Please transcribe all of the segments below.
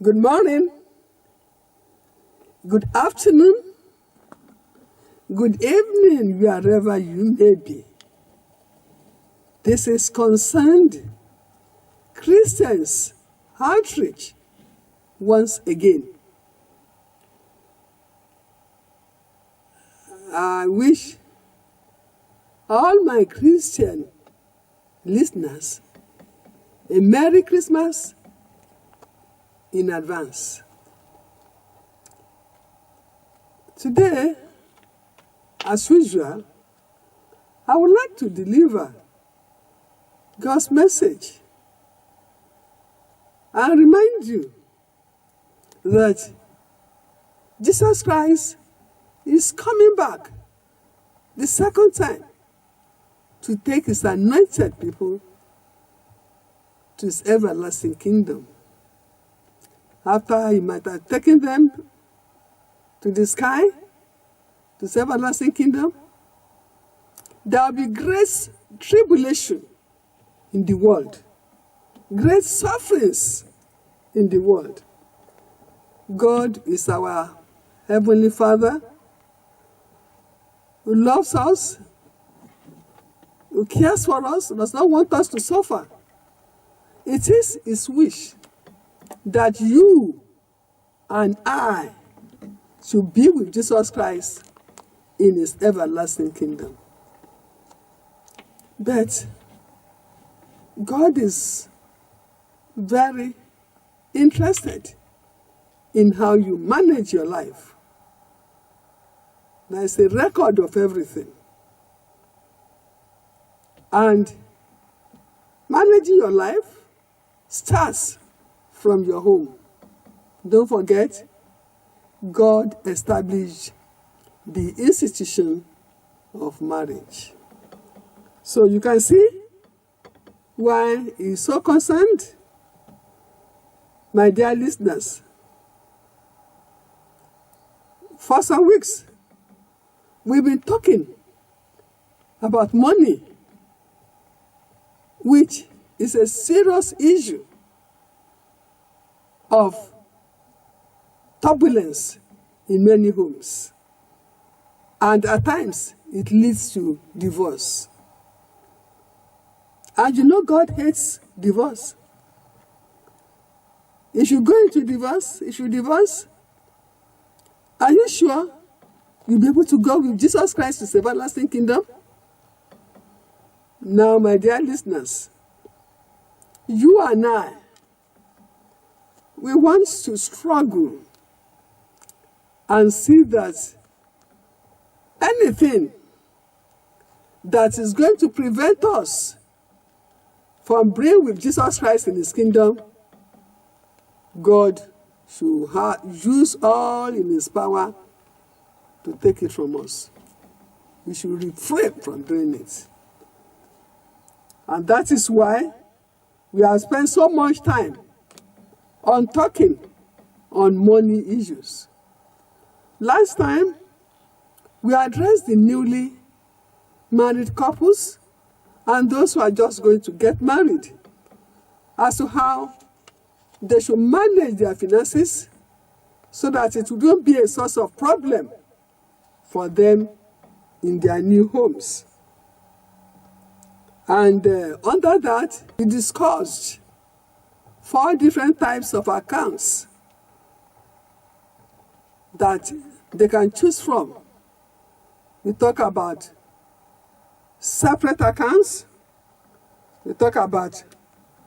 Good morning, good afternoon, good evening, wherever you may be. This is Concerned Christians Outreach once again. I wish all my Christian listeners a Merry Christmas in advance. Today, as usual, I would like to deliver God's message and remind you that Jesus Christ is coming back the second time to take his anointed people to his everlasting kingdom. After he might have taken them to the sky, to his everlasting kingdom, there will be great tribulation in the world, great sufferings in the world. God is our Heavenly Father who loves us, who cares for us, does not want us to suffer. It is his wish that you and I should be with Jesus Christ in his everlasting kingdom. But God is very interested in how you manage your life. There is a record of everything. And managing your life starts from your home. Don't forget, God established the institution of marriage. So you can see why he's so concerned. My dear listeners, for some weeks, we've been talking about money, which is a serious issue of turbulence in many homes. And at times, it leads to divorce. And you know God hates divorce. If you go into divorce, are you sure you'll be able to go with Jesus Christ to his everlasting kingdom? Now, my dear listeners, you and I, we want to struggle and see that anything that is going to prevent us from being with Jesus Christ in his kingdom, God should use all in his power to take it from us. We should refrain from doing it. And that is why we have spent so much time on talking on money issues. Last time, we addressed the newly married couples and those who are just going to get married as to how they should manage their finances so that it won't be a source of problem for them in their new homes. And under that, we discussed 4 different types of accounts that they can choose from. We talk about separate accounts. We talk about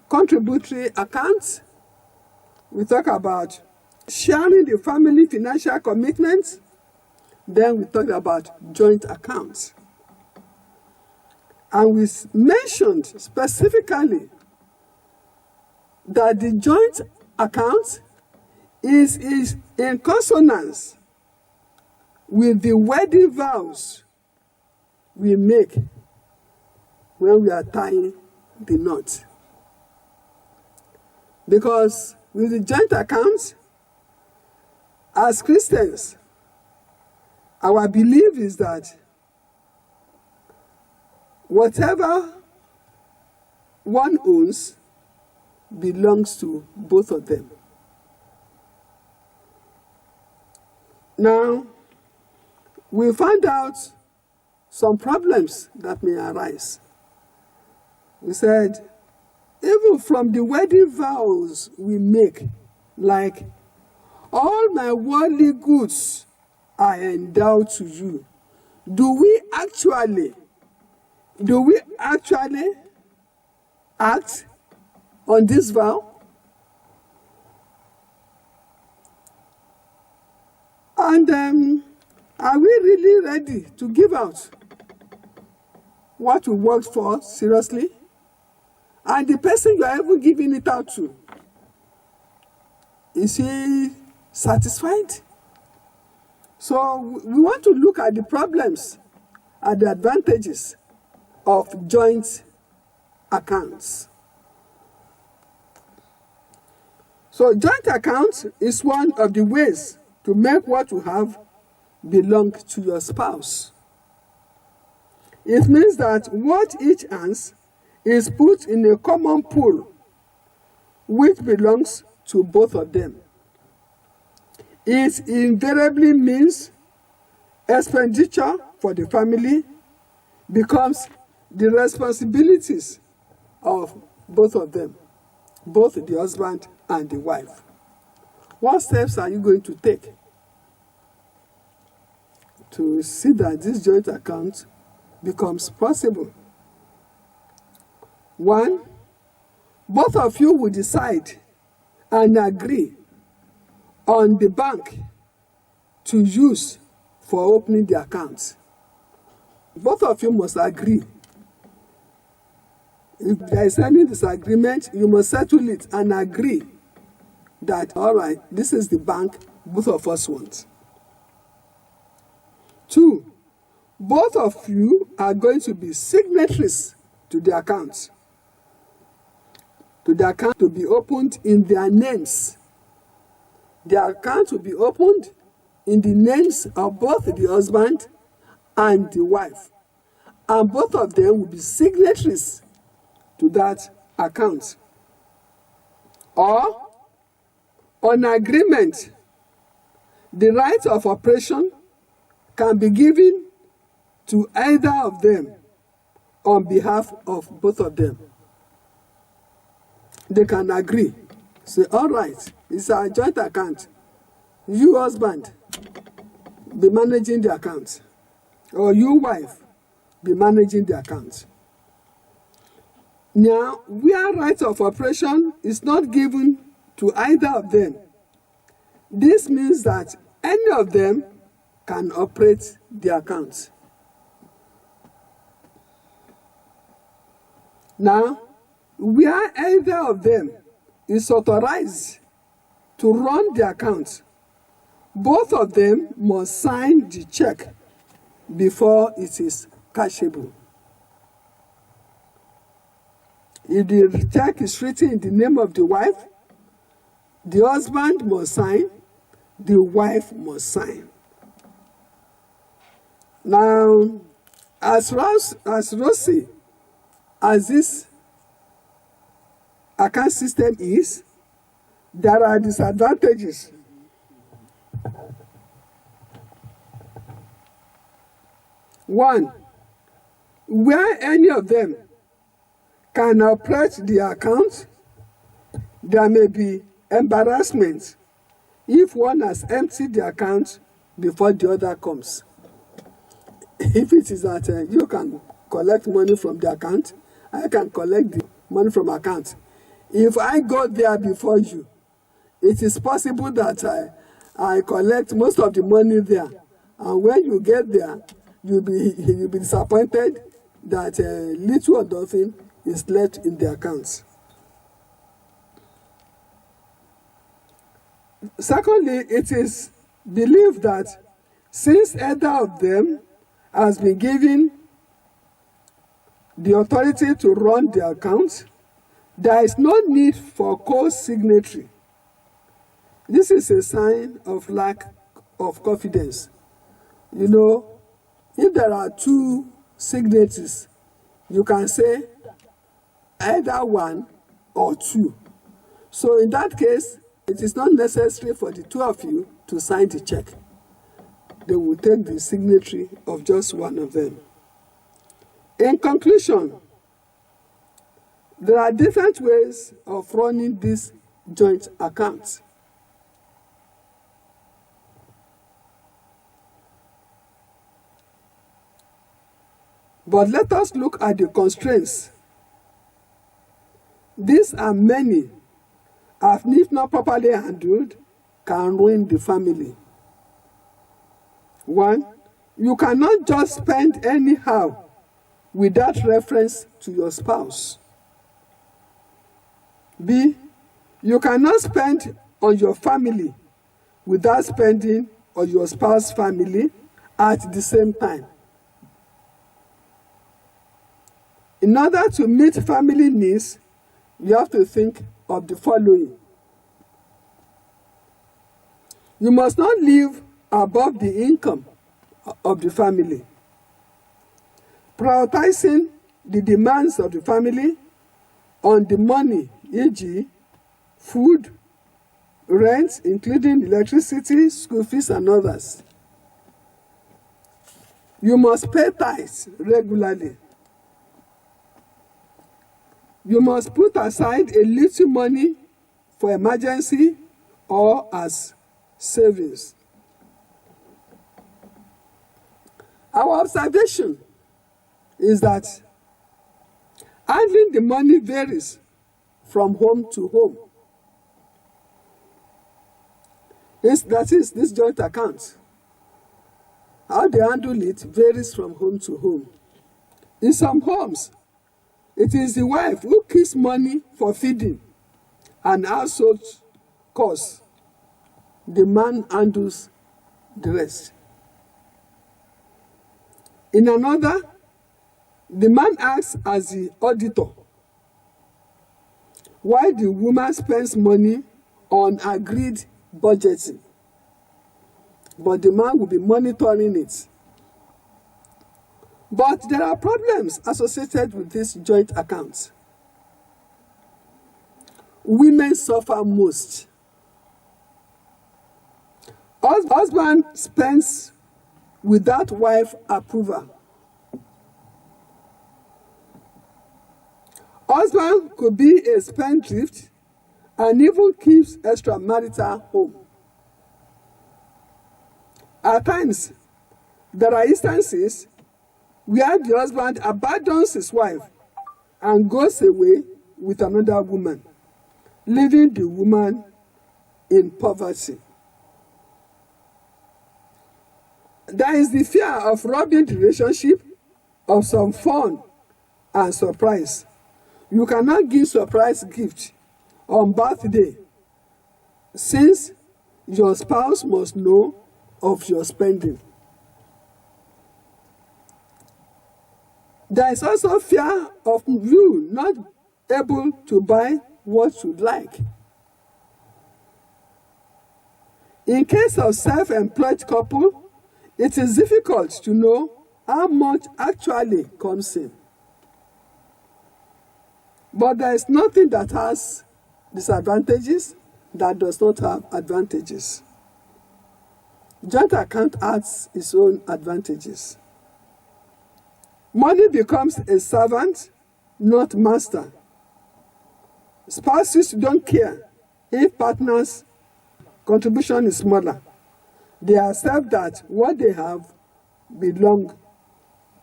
contributory accounts. We talk about sharing the family financial commitments. Then we talk about joint accounts. And we mentioned specifically that the joint account is in consonance with the wedding vows we make when we are tying the knot. Because with the joint account, as Christians, our belief is that whatever one owns belongs to both of them. Now, we find out some problems that may arise. We said, even from the wedding vows we make, like, all my worldly goods are endowed to you. Do we actually act on this vow? And are we really ready to give out what we worked for seriously? And the person you are even giving it out to, is he satisfied? So we want to look at the problems and the advantages of joint accounts. So joint account is one of the ways to make what you have belong to your spouse. It means that what each earns is put in a common pool which belongs to both of them. It invariably means expenditure for the family becomes the responsibilities of both of them, both the husband and the wife. What steps are you going to take to see that this joint account becomes possible? 1, both of you will decide and agree on the bank to use for opening the account. Both of you must agree. If there is any disagreement, you must settle it and agree that, all right, this is the bank both of us want. 2, both of you are going to be signatories to the account. To the account to be opened in their names. The account will be opened in the names of both the husband and the wife. And both of them will be signatories to that account. Or, on agreement, the right of operation can be given to either of them on behalf of both of them. They can agree. Say, all right, it's a joint account. You, husband, be managing the account. Or you, wife, be managing the account. Now, where right of operation is not given to either of them, this means that any of them can operate the account. Now, where either of them is authorized to run the account, both of them must sign the check before it is cashable. If the check is written in the name of the wife, the husband must sign, the wife must sign. Now, as rosy as this account system is, there are disadvantages. One, where any of them can operate the account, there may be embarrassment if one has emptied the account before the other comes. If it is that you can collect money from the account, I can collect the money from account. If I got there before you, it is possible that I collect most of the money there. And when you get there, you'll be disappointed that little or nothing is left in the accounts. Secondly, it is believed that since either of them has been given the authority to run the account, there is no need for co-signatory. This is a sign of lack of confidence. You know, if there are two signatories, you can say either one or two. So in that case, it is not necessary for the two of you to sign the check. they will take the signatory of just one of them. In conclusion, there are different ways of running this joint account. But let us look at the constraints. These are many, and if not properly handled, can ruin the family. 1, you cannot just spend anyhow without reference to your spouse. B, you cannot spend on your family without spending on your spouse's family at the same time. In order to meet family needs, you have to think of the following. You must not live above the income of the family. Prioritizing the demands of the family on the money, e.g., food, rent, including electricity, school fees, and others. You must pay tithes regularly. You must put aside a little money for emergency or as savings. Our observation is that handling the money varies from home to home. That is, this joint account. How they handle it varies from home to home. In some homes, it is the wife who keeps money for feeding and household costs. The man handles the rest. In another, the man acts as the auditor, while the woman spends money on agreed budgeting. But the man will be monitoring it. But there are problems associated with this joint account. Women suffer most. Husband spends without wife approval. Husband could be a spendthrift and even keeps extramarital home. At times, there are instances where the husband abandons his wife and goes away with another woman, leaving the woman in poverty. There is the fear of robbing the relationship of some fun and surprise. You cannot give surprise gift on birthday, since your spouse must know of your spending. There is also fear of you not able to buy what you like. In case of self-employed couple, it is difficult to know how much actually comes in. But there is nothing that has disadvantages that does not have advantages. Joint account has its own advantages. Money becomes a servant, not master. Spouses don't care if partners' contribution is smaller. They accept that what they have belongs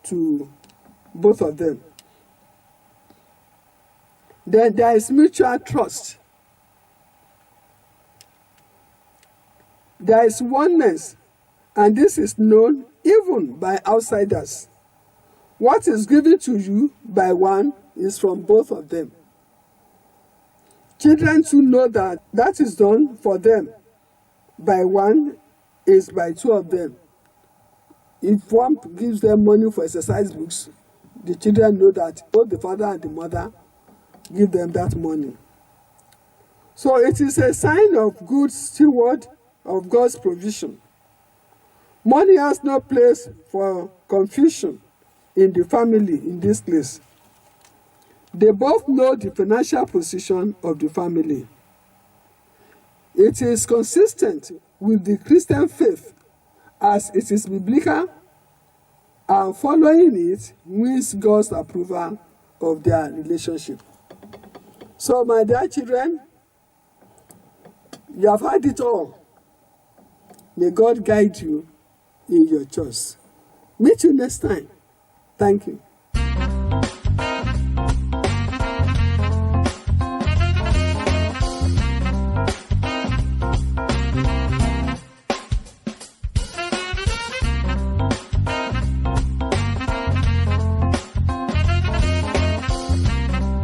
to both of them. Then there is mutual trust. There is oneness, and this is known even by outsiders. What is given to you by one is from both of them. Children too know that that is done for them by one is by two of them. If one gives them money for exercise books, the children know that both the father and the mother give them that money. So it is a sign of good steward of God's provision. Money has no place for confusion in the family in this place. They both know the financial position of the family. It is consistent with the Christian faith as it is biblical, and following it wins God's approval of their relationship. So, my dear children, you have had it all. May God guide you in your choice. Meet you next time. Thank you.